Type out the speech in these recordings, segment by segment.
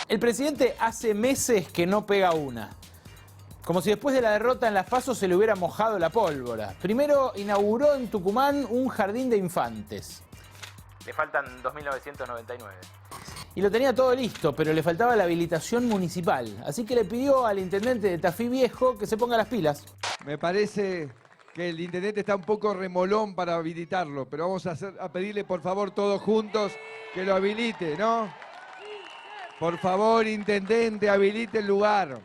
El presidente hace meses que no pega una. Como si después de la derrota en las PASO se le hubiera mojado la pólvora. Primero inauguró en Tucumán un jardín de infantes. Le faltan 2.999. Y lo tenía todo listo, pero le faltaba la habilitación municipal. Así que le pidió al intendente de Tafí Viejo que se ponga las pilas. Me parece que el intendente está un poco remolón para habilitarlo, pero vamos a pedirle por favor todos juntos que lo habilite, ¿no? Por favor, intendente, habilite el lugar.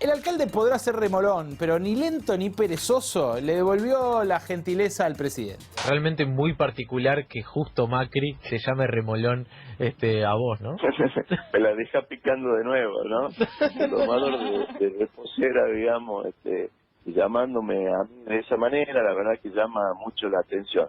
El alcalde podrá ser remolón, pero ni lento ni perezoso le devolvió la gentileza al presidente. Realmente muy particular que justo Macri se llame remolón a vos, ¿no? Me la deja picando de nuevo, ¿no? El domador de reposera, digamos, llamándome a mí de esa manera, la verdad que llama mucho la atención.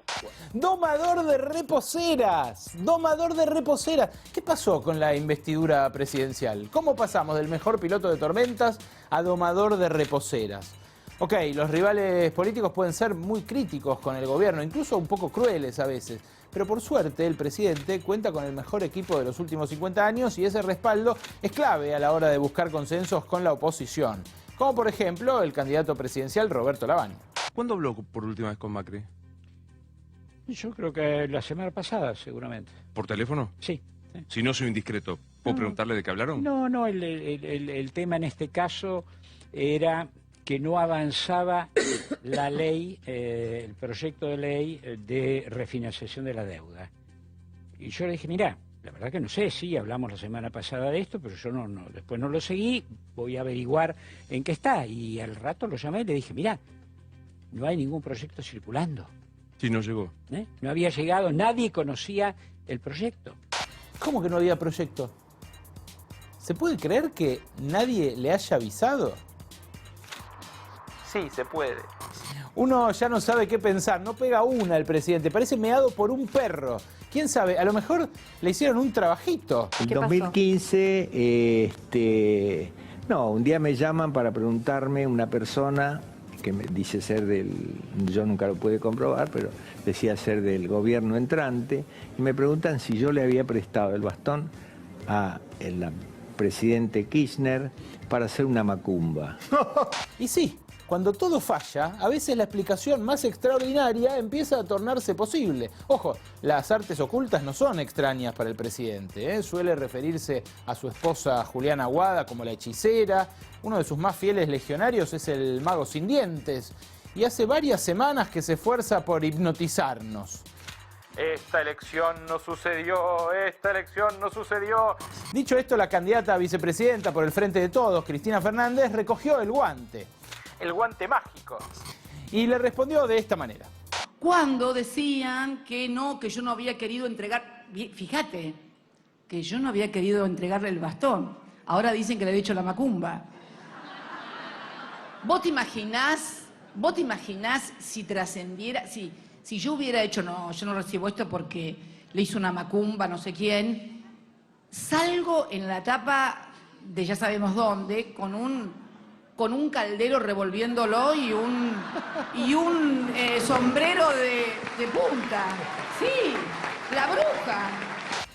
Domador de reposeras, domador de reposeras. ¿Qué pasó con la investidura presidencial? ¿Cómo pasamos del mejor piloto de tormentas a domador de reposeras? Ok, los rivales políticos pueden ser muy críticos con el gobierno, incluso un poco crueles a veces. Pero por suerte el presidente cuenta con el mejor equipo de los últimos 50 años y ese respaldo es clave a la hora de buscar consensos con la oposición. Como por ejemplo el candidato presidencial Roberto Lavagna. ¿Cuándo habló por última vez con Macri? Yo creo que la semana pasada, seguramente. ¿Por teléfono? Sí. Si no soy indiscreto, ¿puedo preguntarle de qué hablaron? No, el tema en este caso era que no avanzaba la ley, el proyecto de ley de refinanciación de la deuda. Y yo le dije, mirá, la verdad que no sé, sí, hablamos la semana pasada de esto, pero yo después no lo seguí, voy a averiguar en qué está. Y al rato lo llamé y le dije, mirá, no hay ningún proyecto circulando. Sí, no llegó. No había llegado, nadie conocía el proyecto. ¿Cómo que no había proyecto? ¿Se puede creer que nadie le haya avisado? Sí, se puede. Uno ya no sabe qué pensar, no pega una el presidente, parece meado por un perro. ¿Quién sabe? A lo mejor le hicieron un trabajito. En 2015, un día me llaman para preguntarme una persona que me dice ser yo nunca lo pude comprobar, pero decía ser del gobierno entrante, y me preguntan si yo le había prestado el bastón al presidente Kirchner para hacer una macumba. Y sí, cuando todo falla, a veces la explicación más extraordinaria empieza a tornarse posible. Ojo, las artes ocultas no son extrañas para el presidente, ¿eh? Suele referirse a su esposa Juliana Aguada como la hechicera. Uno de sus más fieles legionarios es el mago sin dientes. Y hace varias semanas que se esfuerza por hipnotizarnos. Esta elección no sucedió, esta elección no sucedió. Dicho esto, la candidata a vicepresidenta por el Frente de Todos, Cristina Fernández, recogió el guante mágico, y le respondió de esta manera. Cuando decían que no, que yo no había querido entregar, fíjate, que yo no había querido entregarle el bastón, ahora dicen que le he hecho la macumba. ¿Vos te imaginás si trascendiera, si yo hubiera hecho, no, yo no recibo esto porque le hizo una macumba, no sé quién, salgo en la tapa de ya sabemos dónde, con un caldero revolviéndolo y un sombrero de punta. Sí, la bruja.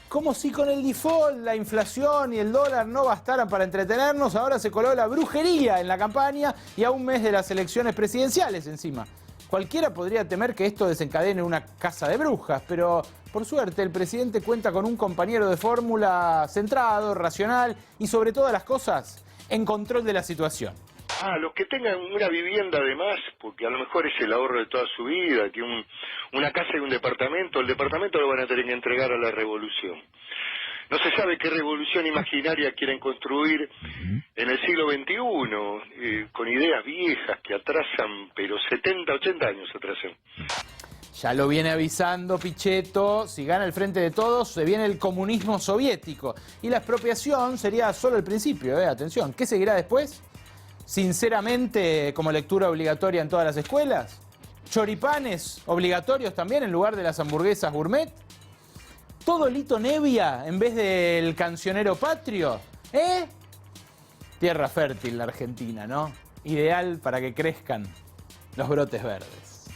Como si con el default, la inflación y el dólar no bastaran para entretenernos, ahora se coló la brujería en la campaña y a un mes de las elecciones presidenciales encima. Cualquiera podría temer que esto desencadene una casa de brujas, pero por suerte el presidente cuenta con un compañero de fórmula centrado, racional y sobre todas las cosas, en control de la situación. Los que tengan una vivienda además, porque a lo mejor es el ahorro de toda su vida, que una casa y un departamento, el departamento lo van a tener que entregar a la revolución. No se sabe qué revolución imaginaria quieren construir en el siglo XXI, con ideas viejas que atrasan, pero 70, 80 años atrasan. Ya lo viene avisando Pichetto, si gana el Frente de Todos, se viene el comunismo soviético. Y la expropiación sería solo el principio, atención. ¿Qué seguirá después? Sinceramente, como lectura obligatoria en todas las escuelas. Choripanes obligatorios también en lugar de las hamburguesas gourmet. Todo Lito Nevia en vez del cancionero patrio. Tierra fértil la Argentina, ¿no? Ideal para que crezcan los brotes verdes.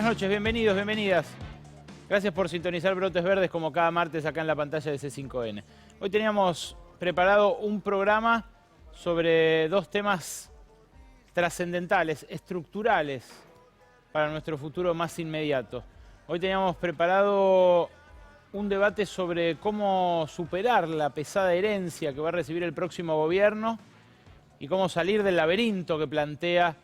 noches, bienvenidos, bienvenidas. Gracias por sintonizar Brotes Verdes como cada martes acá en la pantalla de C5N. Hoy teníamos preparado un programa sobre dos temas trascendentales, estructurales para nuestro futuro más inmediato. Hoy teníamos preparado un debate sobre cómo superar la pesada herencia que va a recibir el próximo gobierno y cómo salir del laberinto que plantea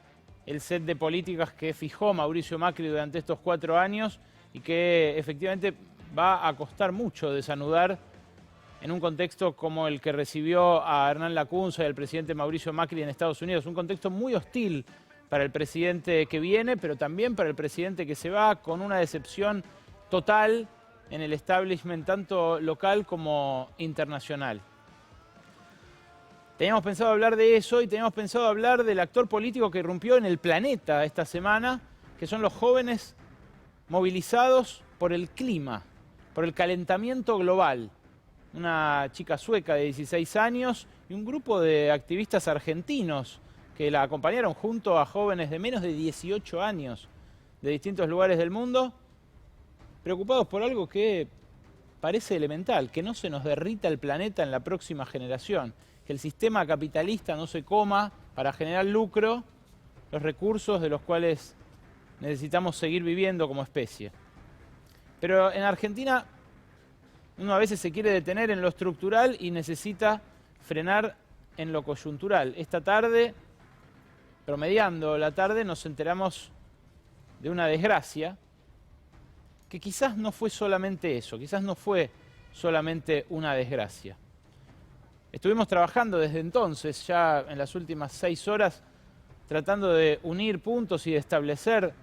el set de políticas que fijó Mauricio Macri durante estos 4 años y que efectivamente va a costar mucho desanudar en un contexto como el que recibió a Hernán Lacunza y al presidente Mauricio Macri en Estados Unidos. Un contexto muy hostil para el presidente que viene, pero también para el presidente que se va, con una decepción total en el establishment tanto local como internacional. Teníamos pensado hablar de eso y teníamos pensado hablar del actor político que irrumpió en el planeta esta semana, que son los jóvenes movilizados por el clima, por el calentamiento global. Una chica sueca de 16 años y un grupo de activistas argentinos que la acompañaron junto a jóvenes de menos de 18 años de distintos lugares del mundo, preocupados por algo que parece elemental, que no se nos derrita el planeta en la próxima generación, que el sistema capitalista no se coma para generar lucro los recursos de los cuales necesitamos seguir viviendo como especie. Pero en Argentina uno a veces se quiere detener en lo estructural y necesita frenar en lo coyuntural. Esta tarde, promediando la tarde, nos enteramos de una desgracia que quizás no fue solamente eso, quizás no fue solamente una desgracia. Estuvimos trabajando desde entonces, ya en las últimas 6 horas, tratando de unir puntos y de establecer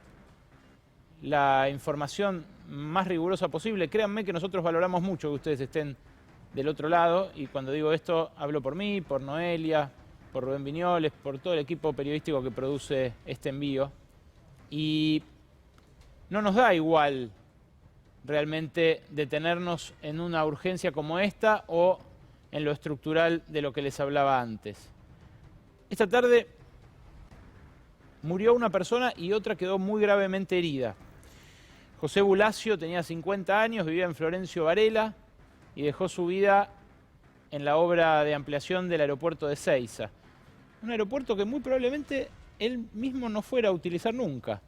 la información más rigurosa posible. Créanme que nosotros valoramos mucho que ustedes estén del otro lado, y cuando digo esto hablo por mí, por Noelia, por Rubén Viñoles, por todo el equipo periodístico que produce este envío. Y no nos da igual realmente detenernos en una urgencia como esta o en lo estructural de lo que les hablaba antes. Esta tarde murió una persona y otra quedó muy gravemente herida. José Bulacio tenía 50 años, vivía en Florencio Varela y dejó su vida en la obra de ampliación del aeropuerto de Seiza. Un aeropuerto que muy probablemente él mismo no fuera a utilizar nunca,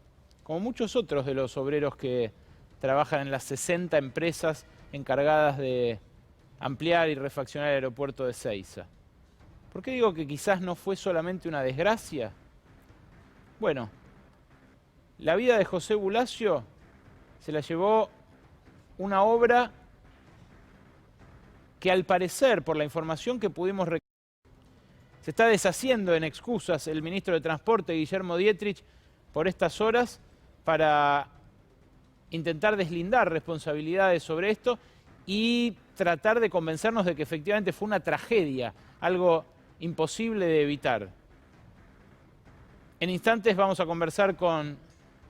como muchos otros de los obreros que trabajan en las 60 empresas encargadas de ampliar y refaccionar el aeropuerto de Seiza. ¿Por qué digo que quizás no fue solamente una desgracia? Bueno, la vida de José Bulacio se la llevó una obra que, al parecer, por la información que pudimos recoger, se está deshaciendo en excusas el ministro de Transporte, Guillermo Dietrich, por estas horas para intentar deslindar responsabilidades sobre esto y tratar de convencernos de que efectivamente fue una tragedia, algo imposible de evitar. En instantes vamos a conversar con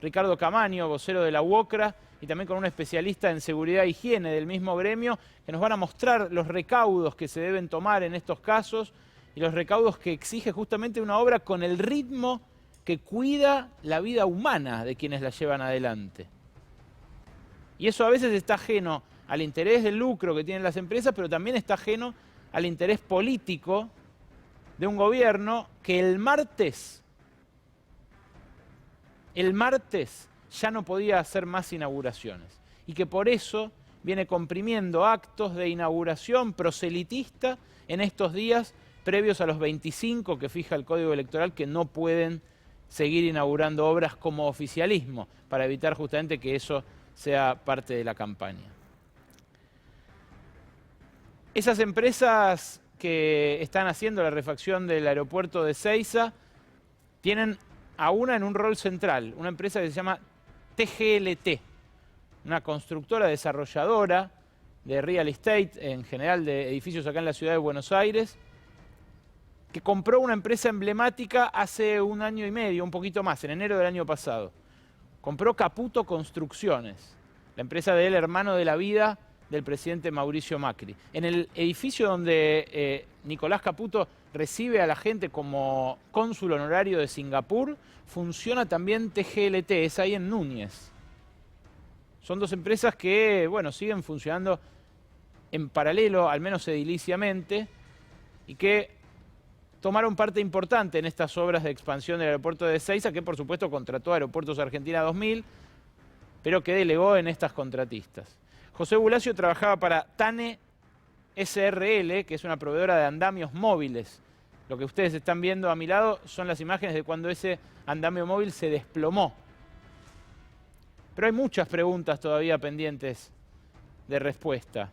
Ricardo Camaño, vocero de la UOCRA, y también con un especialista en seguridad e higiene del mismo gremio, que nos van a mostrar los recaudos que se deben tomar en estos casos y los recaudos que exige justamente una obra con el ritmo que cuida la vida humana de quienes la llevan adelante. Y eso a veces está ajeno al interés del lucro que tienen las empresas, pero también está ajeno al interés político de un gobierno que el martes ya no podía hacer más inauguraciones y que por eso viene comprimiendo actos de inauguración proselitista en estos días previos a los 25 que fija el Código Electoral, que no pueden seguir inaugurando obras como oficialismo para evitar justamente que eso sea parte de la campaña. Esas empresas que están haciendo la refacción del aeropuerto de Seiza tienen a una en un rol central, una empresa que se llama TGLT, una constructora desarrolladora de real estate, en general de edificios acá en la ciudad de Buenos Aires, que compró una empresa emblemática hace 1 año y medio, un poquito más, en enero del año pasado. Compró Caputo Construcciones, la empresa del hermano de la vida del presidente Mauricio Macri. En el edificio donde Nicolás Caputo recibe a la gente como cónsul honorario de Singapur, funciona también TGLT, es ahí en Núñez. Son dos empresas que, bueno, siguen funcionando en paralelo, al menos ediliciamente, y que tomaron parte importante en estas obras de expansión del aeropuerto de Ezeiza, que por supuesto contrató a Aeropuertos Argentina 2000, pero que delegó en estas contratistas. José Bulacio trabajaba para TANE SRL, que es una proveedora de andamios móviles. Lo que ustedes están viendo a mi lado son las imágenes de cuando ese andamio móvil se desplomó. Pero hay muchas preguntas todavía pendientes de respuesta.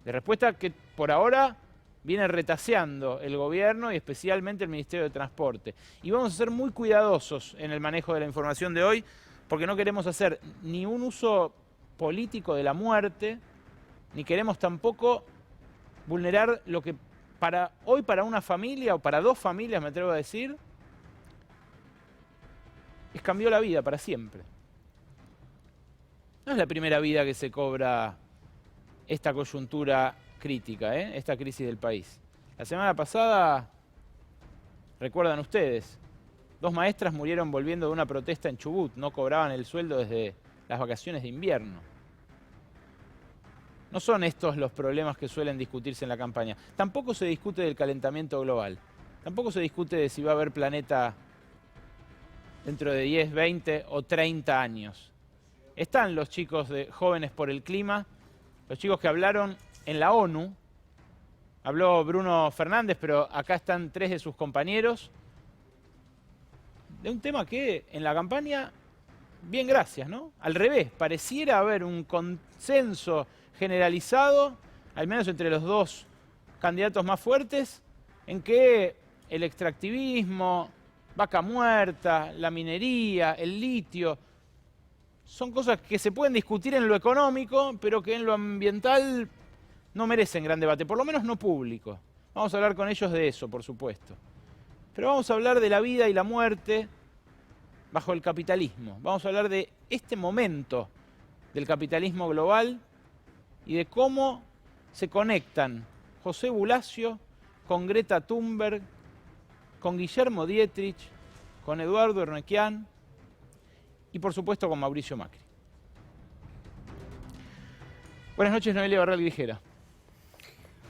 De respuesta que por ahora viene retaseando el gobierno y especialmente el Ministerio de Transporte. Y vamos a ser muy cuidadosos en el manejo de la información de hoy, porque no queremos hacer ni un uso político de la muerte, ni queremos tampoco vulnerar lo que hoy para una familia, o para dos familias, me atrevo a decir, cambió la vida para siempre. No es la primera vida que se cobra esta coyuntura crítica, esta crisis del país. La semana pasada, recuerdan ustedes, 2 maestras murieron volviendo de una protesta en Chubut, no cobraban el sueldo desde las vacaciones de invierno. No son estos los problemas que suelen discutirse en la campaña. Tampoco se discute del calentamiento global. Tampoco se discute de si va a haber planeta dentro de 10, 20 o 30 años. Están los chicos de Jóvenes por el Clima, los chicos que hablaron en la ONU. Habló Bruno Fernández, pero acá están 3 de sus compañeros. De un tema que en la campaña, bien gracias, ¿no? Al revés, pareciera haber un consenso generalizado, al menos entre los 2 candidatos más fuertes, en que el extractivismo, vaca muerta, la minería, el litio, son cosas que se pueden discutir en lo económico, pero que en lo ambiental no merecen gran debate, por lo menos no público. Vamos a hablar con ellos de eso, por supuesto. Pero vamos a hablar de la vida y la muerte bajo el capitalismo. Vamos a hablar de este momento del capitalismo global y de cómo se conectan José Bulacio con Greta Thunberg, con Guillermo Dietrich, con Eduardo Ernequian y por supuesto con Mauricio Macri. Buenas noches, Noelia Barral Grijera.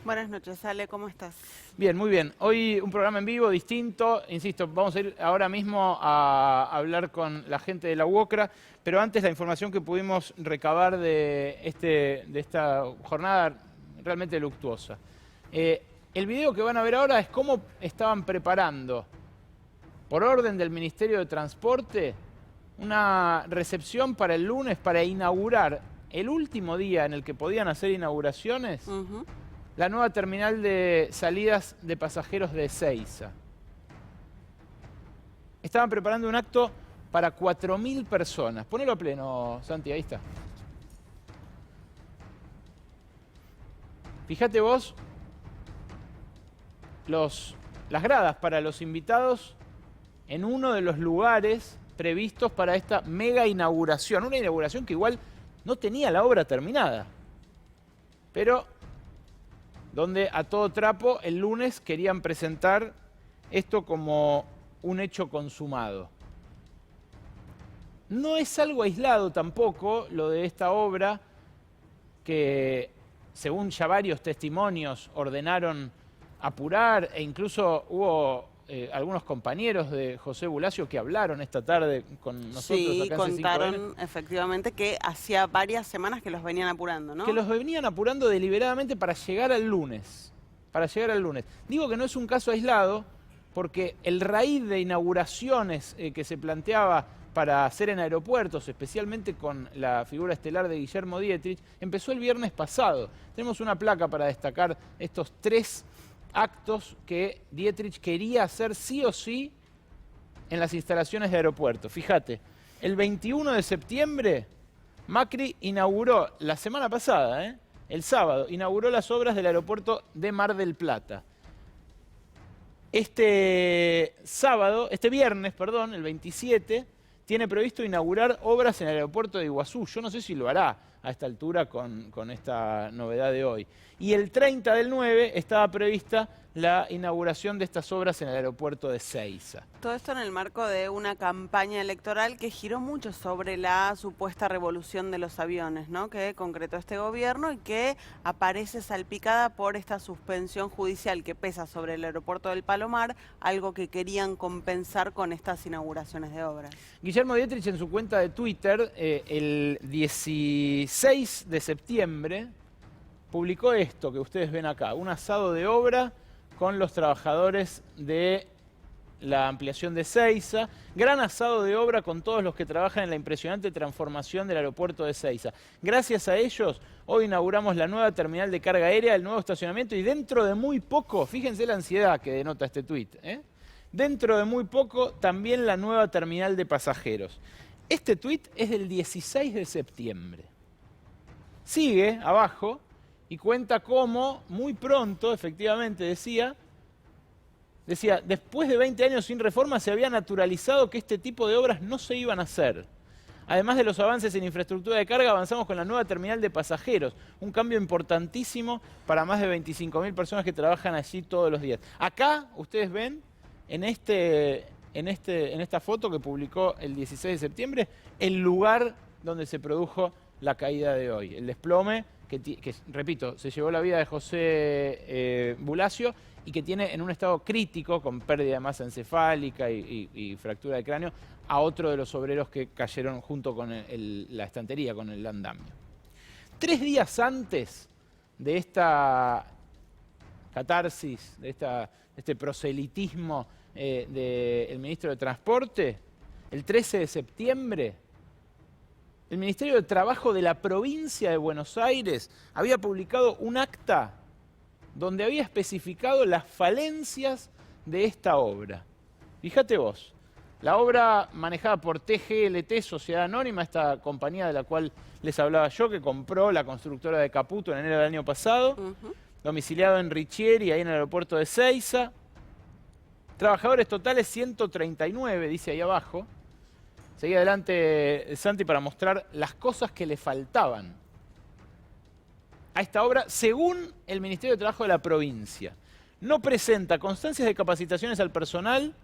Buenas noches, Ale, ¿cómo estás? Bien, muy bien. Hoy un programa en vivo distinto. Insisto, vamos a ir ahora mismo a hablar con la gente de la UOCRA, pero antes la información que pudimos recabar de esta jornada realmente luctuosa. El video que van a ver ahora es cómo estaban preparando, por orden del Ministerio de Transporte, una recepción para el lunes para inaugurar el último día en el que podían hacer inauguraciones. La nueva terminal de salidas de pasajeros de Ezeiza. Estaban preparando un acto para 4.000 personas. Ponelo a pleno, Santi, ahí está. Fíjate vos las gradas para los invitados en uno de los lugares previstos para esta mega inauguración. Una inauguración que igual no tenía la obra terminada, pero donde a todo trapo el lunes querían presentar esto como un hecho consumado. No es algo aislado tampoco lo de esta obra que, según ya varios testimonios, ordenaron apurar, e incluso hubo algunos compañeros de José Bulacio que hablaron esta tarde con nosotros. Sí, acá en contaron C5N, efectivamente que hacía varias semanas que los venían apurando, ¿no? que los venían apurando deliberadamente para llegar al lunes. Para llegar al lunes. Digo que no es un caso aislado porque el raíz de inauguraciones que se planteaba para hacer en aeropuertos, especialmente con la figura estelar de Guillermo Dietrich, empezó el viernes pasado. Tenemos una placa para destacar estos 3 actos que Dietrich quería hacer sí o sí en las instalaciones de aeropuerto. Fíjate, el 21 de septiembre Macri inauguró, la semana pasada, el sábado, inauguró las obras del aeropuerto de Mar del Plata. Este viernes, el 27, tiene previsto inaugurar obras en el aeropuerto de Iguazú. Yo no sé si lo hará a esta altura con esta novedad de hoy. Y el 30 del 9 estaba prevista la inauguración de estas obras en el aeropuerto de Seiza. Todo esto en el marco de una campaña electoral que giró mucho sobre la supuesta revolución de los aviones, ¿no?, que concretó este gobierno y que aparece salpicada por esta suspensión judicial que pesa sobre el aeropuerto del Palomar, algo que querían compensar con estas inauguraciones de obras. Guillermo Dietrich en su cuenta de Twitter, el 16 de septiembre, publicó esto que ustedes ven acá, un asado de obra con los trabajadores de la ampliación de Seiza, gran asado de obra con todos los que trabajan en la impresionante transformación del aeropuerto de Seiza. Gracias a ellos, hoy inauguramos la nueva terminal de carga aérea, el nuevo estacionamiento y dentro de muy poco, fíjense la ansiedad que denota este tuit, dentro de muy poco también la nueva terminal de pasajeros. Este tuit es del 16 de septiembre. Sigue abajo y cuenta cómo muy pronto, efectivamente, decía, después de 20 años sin reforma se había naturalizado que este tipo de obras no se iban a hacer. Además de los avances en infraestructura de carga, avanzamos con la nueva terminal de pasajeros, un cambio importantísimo para más de 25.000 personas que trabajan allí todos los días. Acá, ustedes ven, en esta foto que publicó el 16 de septiembre, el lugar donde se produjo la caída de hoy, el desplome que, repito, se llevó la vida de José Bulacio y que tiene en un estado crítico, con pérdida de masa encefálica y fractura de cráneo, a otro de los obreros que cayeron junto con la estantería, con el andamio. 3 días antes de esta catarsis, de este proselitismo del ministro de Transporte, el 13 de septiembre, el Ministerio de Trabajo de la provincia de Buenos Aires había publicado un acta donde había especificado las falencias de esta obra. Fíjate vos, la obra manejada por TGLT, Sociedad Anónima, esta compañía de la cual les hablaba yo, que compró la constructora de Caputo en enero del año pasado, domiciliado en Richieri, ahí en el aeropuerto de Seiza. Trabajadores totales 139, dice ahí abajo. Seguí adelante, Santi, para mostrar las cosas que le faltaban a esta obra, según el Ministerio de Trabajo de la provincia. No presenta constancias de capacitaciones al personal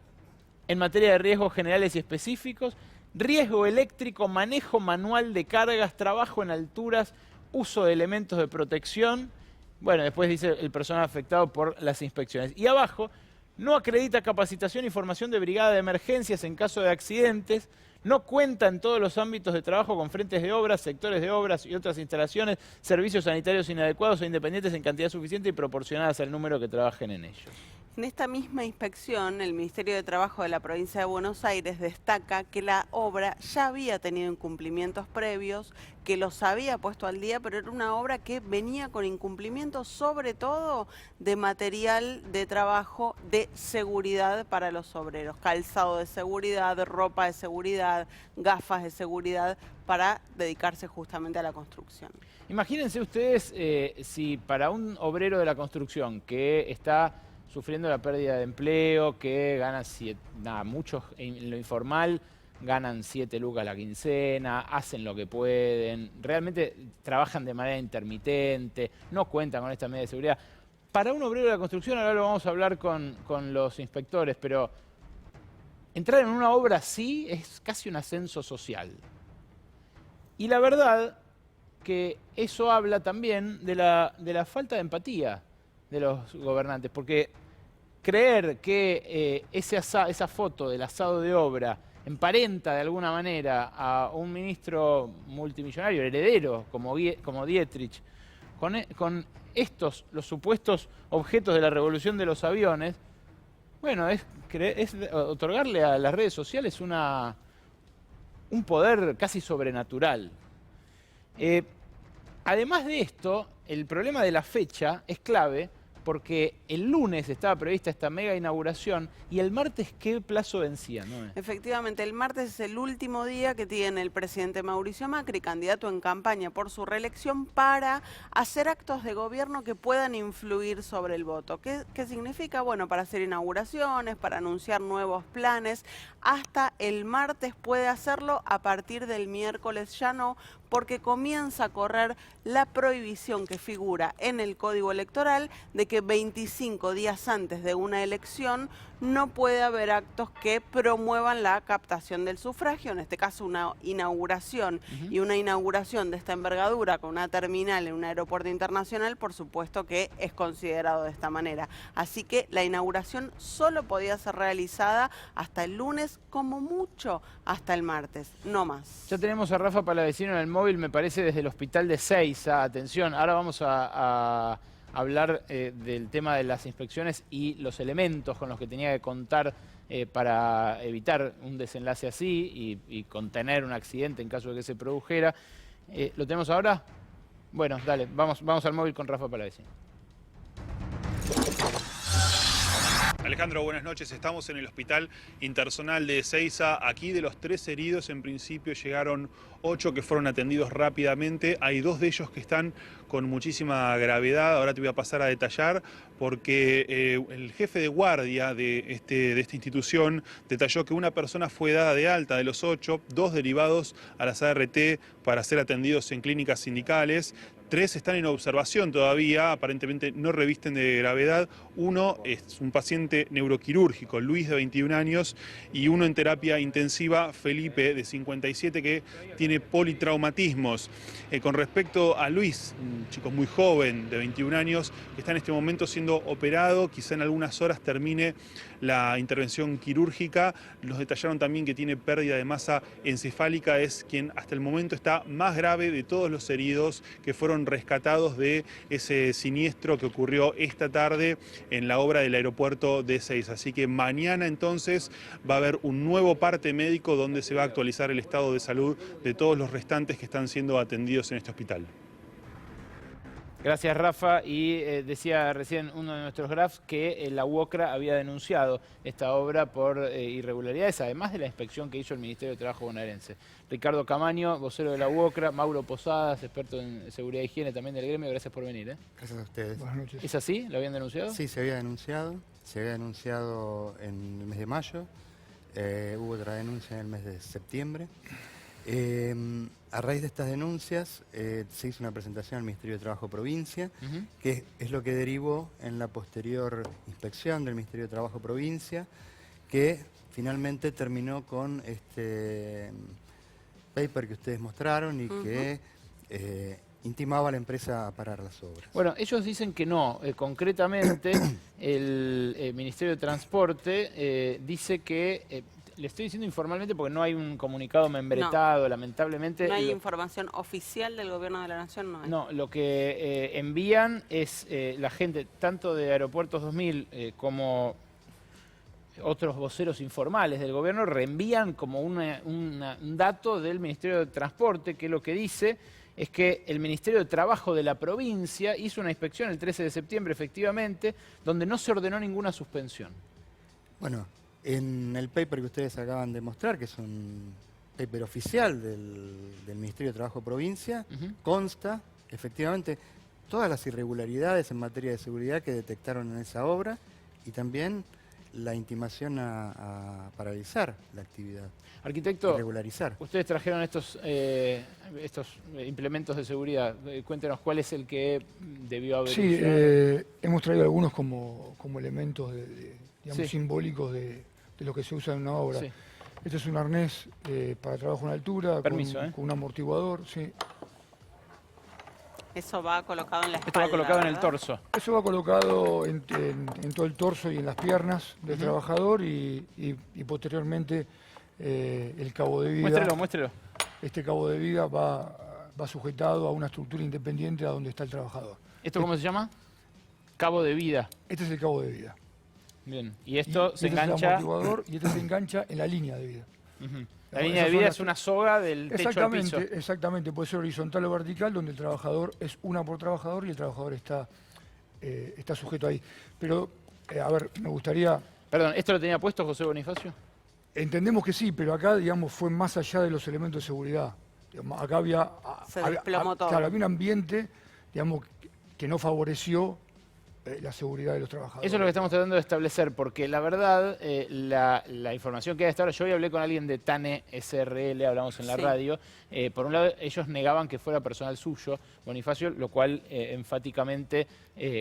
en materia de riesgos generales y específicos, riesgo eléctrico, manejo manual de cargas, trabajo en alturas, uso de elementos de protección. Bueno, después dice el personal afectado por las inspecciones. Y abajo, no acredita capacitación y formación de brigada de emergencias en caso de accidentes, no cuenta en todos los ámbitos de trabajo con frentes de obras, sectores de obras y otras instalaciones, servicios sanitarios inadecuados o independientes en cantidad suficiente y proporcionadas al número que trabajen en ellos. En esta misma inspección, el Ministerio de Trabajo de la provincia de Buenos Aires destaca que la obra ya había tenido incumplimientos previos, que los había puesto al día, pero era una obra que venía con incumplimientos, sobre todo de material de trabajo de seguridad para los obreros, calzado de seguridad, ropa de seguridad, gafas de seguridad, para dedicarse justamente a la construcción. Imagínense ustedes si para un obrero de la construcción que está sufriendo la pérdida de empleo, que gana muchos en lo informal ganan 7 lucas la quincena, hacen lo que pueden, realmente trabajan de manera intermitente, no cuentan con esta medida de seguridad. Para un obrero de la construcción, ahora lo vamos a hablar con los inspectores, pero entrar en una obra así es casi un ascenso social. Y la verdad que eso habla también de la falta de empatía de los gobernantes, porque creer que esa foto del asado de obra emparenta de alguna manera a un ministro multimillonario, heredero, como Dietrich, con los supuestos objetos de la revolución de los aviones, bueno, es otorgarle a las redes sociales un poder casi sobrenatural. Además de esto, el problema de la fecha es clave porque el lunes estaba prevista esta mega inauguración y el martes, ¿qué plazo vencía? ¿No? Efectivamente, el martes es el último día que tiene el presidente Mauricio Macri, candidato en campaña por su reelección, para hacer actos de gobierno que puedan influir sobre el voto. ¿Qué significa? Bueno, para hacer inauguraciones, para anunciar nuevos planes. Hasta el martes puede hacerlo, a partir del miércoles ya no, porque comienza a correr la prohibición que figura en el Código Electoral de que 25 días antes de una elección no puede haber actos que promuevan la captación del sufragio, en este caso una inauguración, y una inauguración de esta envergadura con una terminal en un aeropuerto internacional, por supuesto que es considerado de esta manera. Así que la inauguración solo podía ser realizada hasta el lunes, como mucho hasta el martes, no más. Ya tenemos a Rafa Palavecino en el móvil, me parece, desde el hospital de Seiza. Atención, ahora vamos a hablar del tema de las inspecciones y los elementos con los que tenía que contar para evitar un desenlace así y contener un accidente en caso de que se produjera. ¿Lo tenemos ahora? Bueno, dale, vamos al móvil con Rafa Palavecino. Alejandro, buenas noches. Estamos en el Hospital Interzonal de Seiza. Aquí de los 3 heridos, en principio llegaron 8 que fueron atendidos rápidamente. Hay 2 de ellos que están con muchísima gravedad. Ahora te voy a pasar a detallar porque el jefe de guardia de esta institución detalló que una persona fue dada de alta de los 8, 2 derivados a las ART para ser atendidos en clínicas sindicales. 3 están en observación todavía, aparentemente no revisten de gravedad. Uno es un paciente neuroquirúrgico, Luis, de 21 años, y uno en terapia intensiva, Felipe, de 57, que tiene politraumatismos. Con respecto a Luis, un chico muy joven, de 21 años, que está en este momento siendo operado, quizá en algunas horas termine la intervención quirúrgica. Nos detallaron también que tiene pérdida de masa encefálica, es quien hasta el momento está más grave de todos los heridos que fueron rescatados de ese siniestro que ocurrió esta tarde en la obra del aeropuerto de Seiza. Así que mañana entonces va a haber un nuevo parte médico donde se va a actualizar el estado de salud de todos los restantes que están siendo atendidos en este hospital. Gracias, Rafa. Y decía recién uno de nuestros grafs que la UOCRA había denunciado esta obra por irregularidades, además de la inspección que hizo el Ministerio de Trabajo bonaerense. Ricardo Camaño, vocero de la UOCRA, Mauro Posadas, experto en seguridad y higiene también del gremio, gracias por venir. Gracias a ustedes. Buenas noches. ¿Es así? ¿Lo habían denunciado? Sí, se había denunciado en el mes de mayo, hubo otra denuncia en el mes de septiembre. A raíz de estas denuncias se hizo una presentación al Ministerio de Trabajo Provincia, que es lo que derivó en la posterior inspección del Ministerio de Trabajo Provincia, que finalmente terminó con este paper que ustedes mostraron y que intimaba a la empresa a parar las obras. Bueno, ellos dicen que no. Concretamente, el Ministerio de Transporte dice que... le estoy diciendo informalmente porque no hay un comunicado membretado, lamentablemente. No hay información oficial del Gobierno de la Nación, no hay. No, lo que envían es la gente, tanto de Aeropuertos 2000 como otros voceros informales del gobierno, reenvían como un dato del Ministerio de Transporte, que lo que dice es que el Ministerio de Trabajo de la provincia hizo una inspección el 13 de septiembre, efectivamente, donde no se ordenó ninguna suspensión. Bueno, en el paper que ustedes acaban de mostrar, que es un paper oficial del Ministerio de Trabajo Provincia, consta efectivamente todas las irregularidades en materia de seguridad que detectaron en esa obra y también la intimación a paralizar la actividad. Arquitecto, regularizar. Ustedes trajeron estos implementos de seguridad. Cuéntenos cuál es el que debió haber. Sí, hemos traído algunos como elementos digamos, simbólicos de lo que se usa en una obra. Sí. Este es un arnés para trabajo en altura, con un amortiguador. Sí. Eso va colocado en la espalda. Esto va colocado en el torso. Eso va colocado en todo el torso y en las piernas del trabajador y posteriormente el cabo de vida. Muéstrelo. Este cabo de vida va sujetado a una estructura independiente a donde está el trabajador. ¿Esto cómo se llama? Cabo de vida. Este es el cabo de vida. Bien. Y esto se engancha. Es el amortiguador y este se engancha en la línea de vida. La línea de vida es una soga del techo al piso. Exactamente, puede ser horizontal o vertical, donde el trabajador es una por trabajador y el trabajador está sujeto ahí. Pero, a ver, me gustaría... Perdón, ¿esto lo tenía puesto José Bonifacio? Entendemos que sí, pero acá, digamos, fue más allá de los elementos de seguridad. Digamos, acá se desplomó todo. Claro, había un ambiente, digamos, que no favoreció la seguridad de los trabajadores. Eso es lo que estamos tratando de establecer, porque la verdad, la información que hay hasta ahora, yo hoy hablé con alguien de TANE SRL, hablamos en la radio, por un lado ellos negaban que fuera personal suyo, Bonifacio, lo cual enfáticamente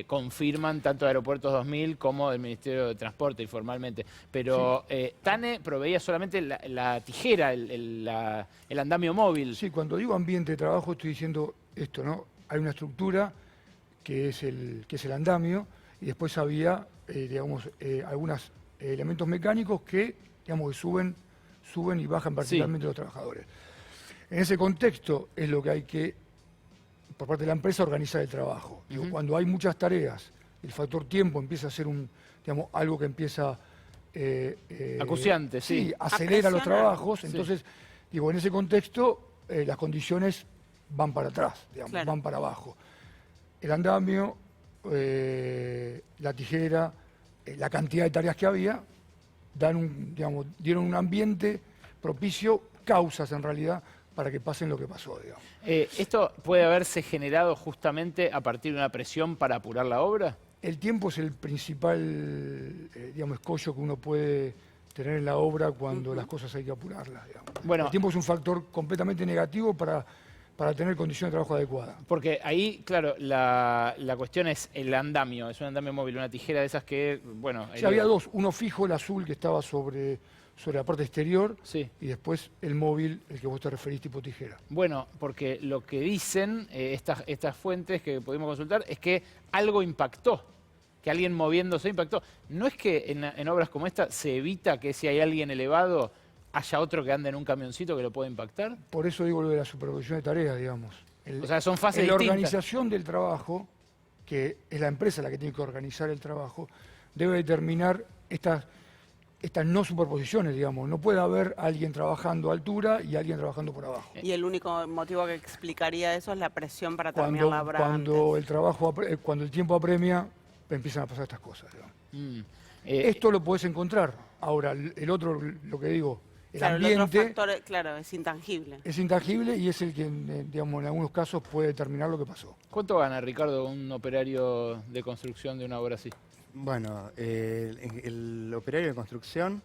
confirman tanto Aeropuertos 2000 como del Ministerio de Transporte informalmente. Pero TANE proveía solamente la tijera, el andamio móvil. Sí, cuando digo ambiente de trabajo estoy diciendo esto, ¿no? Hay una estructura que es el andamio, y después había, digamos, algunos elementos mecánicos que, digamos, que suben y bajan particularmente los trabajadores. En ese contexto es lo que hay que, por parte de la empresa, organizar el trabajo. Digo, cuando hay muchas tareas, el factor tiempo empieza a ser algo que empieza... acuciante, sí. Acelera los trabajos, entonces, digo, en ese contexto las condiciones van para atrás, digamos, van para abajo. El andamio, la tijera, la cantidad de tareas que había, dieron un ambiente propicio, causas en realidad, para que pasen lo que pasó, digamos. ¿Esto puede haberse generado justamente a partir de una presión para apurar la obra? El tiempo es el principal, digamos, escollo que uno puede tener en la obra cuando las cosas hay que apurarlas, digamos. Bueno, el tiempo es un factor completamente negativo para tener condiciones de trabajo adecuadas. Porque ahí, claro, la cuestión es el andamio, es un andamio móvil, una tijera de esas que, bueno... Sí, había dos, uno fijo, el azul, que estaba sobre la parte exterior, y después el móvil, el que vos te referís, tipo tijera. Bueno, porque lo que dicen estas fuentes que pudimos consultar es que algo impactó, que alguien moviéndose impactó. ¿No es que en obras como esta se evita que si hay alguien elevado haya otro que ande en un camioncito que lo pueda impactar? Por eso digo lo de la supervisión de tareas, digamos. O sea, son fases distintas. distintas. La organización del trabajo, que es la empresa la que tiene que organizar el trabajo, debe determinar estas no superposiciones, digamos. No puede haber alguien trabajando a altura y alguien trabajando por abajo. Y el único motivo que explicaría eso es la presión para terminar la obra cuando el tiempo apremia, empiezan a pasar estas cosas, digamos. Esto lo podés encontrar. Ahora, el otro, lo que digo, el ambiente... El otro factor, claro, es intangible. Es intangible y es el que, digamos, en algunos casos puede determinar lo que pasó. ¿Cuánto gana, Ricardo, un operario de construcción de una obra así? Bueno, el operario de construcción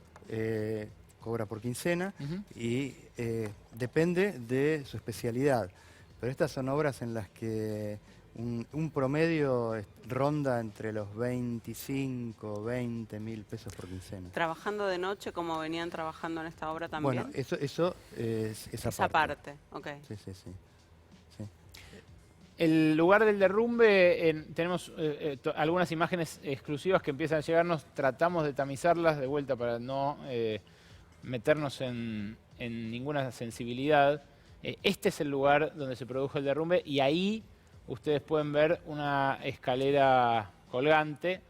cobra por quincena y depende de su especialidad. Pero estas son obras en las que un promedio ronda entre los 25, 20 mil pesos por quincena. ¿Trabajando de noche como venían trabajando en esta obra también? Bueno, eso es esa parte. Okay. Sí. El lugar del derrumbe, tenemos algunas imágenes exclusivas que empiezan a llegarnos, tratamos de tamizarlas de vuelta para no meternos en ninguna sensibilidad. Este es el lugar donde se produjo el derrumbe y ahí ustedes pueden ver una escalera colgante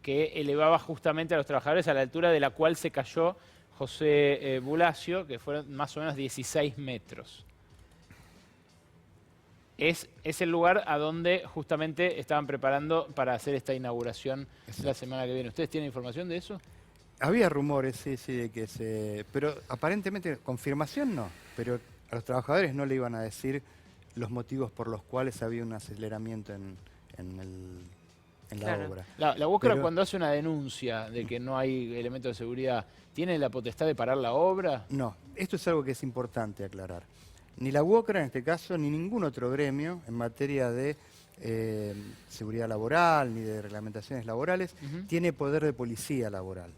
que elevaba justamente a los trabajadores a la altura de la cual se cayó José Bulacio, que fueron más o menos 16 metros. Es el lugar a donde justamente estaban preparando para hacer esta inauguración la semana que viene. ¿Ustedes tienen información de eso? Había rumores, sí, de que pero aparentemente, confirmación no, pero a los trabajadores no le iban a decir los motivos por los cuales había un aceleramiento en la obra. La UOCRA, cuando hace una denuncia de que no hay elementos de seguridad, ¿tiene la potestad de parar la obra? No, esto es algo que es importante aclarar. Ni la UOCRA en este caso, ni ningún otro gremio en materia de seguridad laboral, ni de reglamentaciones laborales, tiene poder de policía laboral.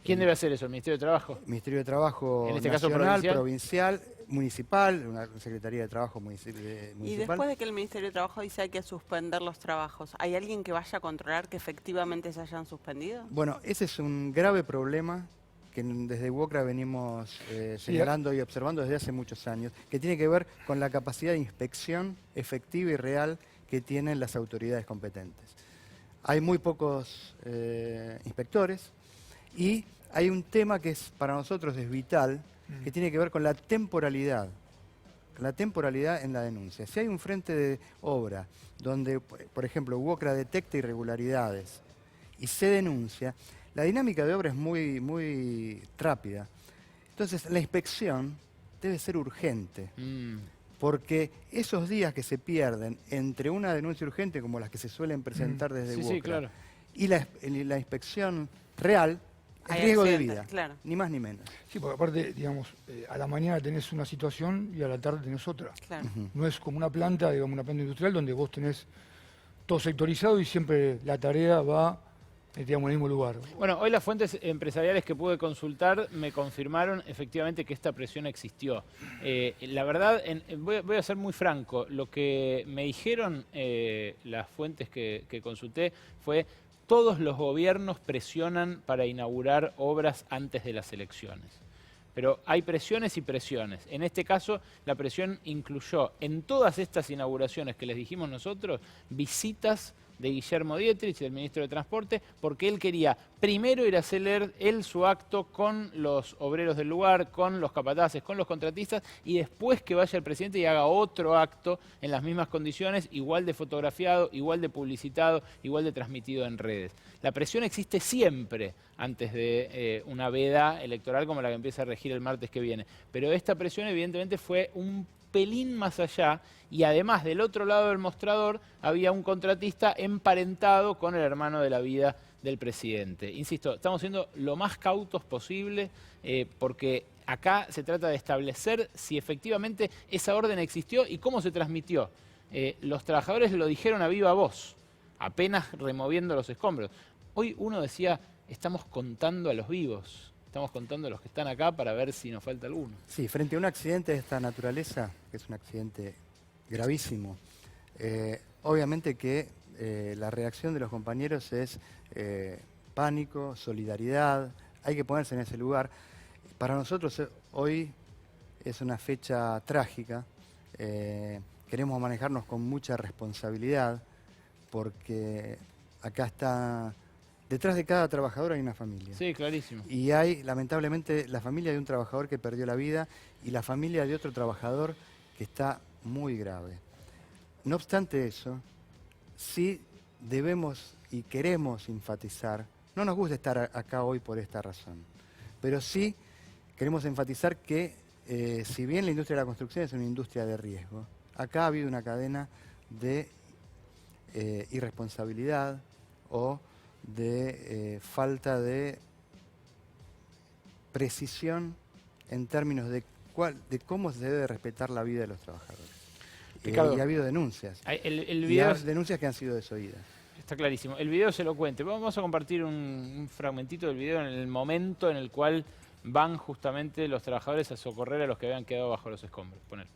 ¿Quién debe hacer eso? ¿El Ministerio de Trabajo? El Ministerio de Trabajo en este nacional, caso provincial, municipal, una Secretaría de Trabajo municipal. Y después de que el Ministerio de Trabajo dice hay que suspender los trabajos, ¿hay alguien que vaya a controlar que efectivamente se hayan suspendido? Bueno, ese es un grave problema que desde UOCRA venimos señalando y observando desde hace muchos años, que tiene que ver con la capacidad de inspección efectiva y real que tienen las autoridades competentes. Hay muy pocos inspectores y hay un tema que para nosotros es vital, que tiene que ver con la temporalidad en la denuncia. Si hay un frente de obra donde, por ejemplo, UOCRA detecta irregularidades y se denuncia, la dinámica de obra es muy rápida. Entonces, la inspección debe ser urgente. porque esos días que se pierden entre una denuncia urgente, como las que se suelen presentar desde UOCRA, claro. y la inspección real, es Hay riesgo de accidentes, vida, claro. ni más ni menos. Sí, porque aparte, digamos, a la mañana tenés una situación y a la tarde tenés otra. Claro. No es como una planta, digamos, una planta industrial donde vos tenés todo sectorizado y siempre la tarea va, digamos, en el mismo lugar. Bueno, hoy las fuentes empresariales que pude consultar me confirmaron efectivamente que esta presión existió. La verdad, voy a ser muy franco, lo que me dijeron las fuentes que consulté fue: todos los gobiernos presionan para inaugurar obras antes de las elecciones. Pero hay presiones y presiones. En este caso, la presión incluyó en todas estas inauguraciones que les dijimos nosotros, visitas de Guillermo Dietrich, del ministro de Transporte, porque él quería primero ir a hacer él su acto con los obreros del lugar, con los capataces, con los contratistas, y después que vaya el presidente y haga otro acto en las mismas condiciones, igual de fotografiado, igual de publicitado, igual de transmitido en redes. La presión existe siempre antes de una veda electoral como la que empieza a regir el martes que viene. Pero esta presión evidentemente fue un pelín más allá, y además del otro lado del mostrador había un contratista emparentado con el hermano de la vida del presidente. Insisto, estamos siendo lo más cautos posible porque acá se trata de establecer si efectivamente esa orden existió y cómo se transmitió. Los trabajadores lo dijeron a viva voz, apenas removiendo los escombros. Hoy uno decía, estamos contando a los vivos. Estamos contando a los que están acá para ver si nos falta alguno. Sí, frente a un accidente de esta naturaleza, que es un accidente gravísimo, obviamente que la reacción de los compañeros es pánico, solidaridad, hay que ponerse en ese lugar. Para nosotros hoy es una fecha trágica, queremos manejarnos con mucha responsabilidad, porque acá está... Detrás de cada trabajador hay una familia. Sí, clarísimo. Y hay, lamentablemente, la familia de un trabajador que perdió la vida y la familia de otro trabajador que está muy grave. No obstante eso, sí debemos y queremos enfatizar, no nos gusta estar acá hoy por esta razón, pero sí queremos enfatizar que si bien la industria de la construcción es una industria de riesgo, acá ha habido una cadena de irresponsabilidad o de falta de precisión en términos de cómo se debe respetar la vida de los trabajadores. Ricardo, y ha habido denuncias. Denuncias que han sido desoídas. Está clarísimo. El video es elocuente. Vamos a compartir un fragmentito del video en el momento en el cual van justamente los trabajadores a socorrer a los que habían quedado bajo los escombros. Poner.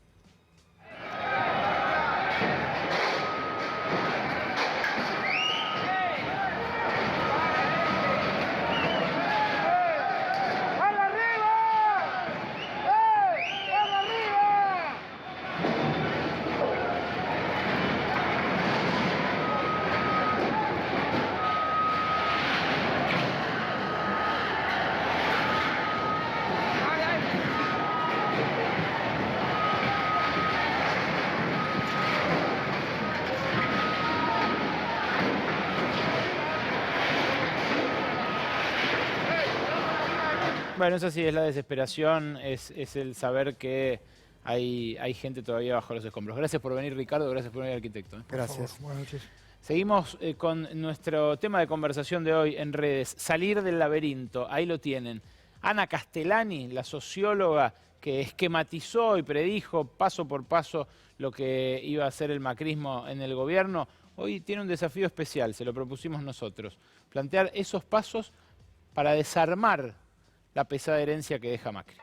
Bueno, eso sí es la desesperación, es el saber que hay gente todavía bajo los escombros. Gracias por venir, Ricardo, gracias por venir, arquitecto. Gracias. Buenas noches. Seguimos con nuestro tema de conversación de hoy en redes, salir del laberinto, ahí lo tienen. Ana Castellani, la socióloga que esquematizó y predijo paso por paso lo que iba a hacer el macrismo en el gobierno, hoy tiene un desafío especial, se lo propusimos nosotros, plantear esos pasos para desarmar la pesada herencia que deja Macri.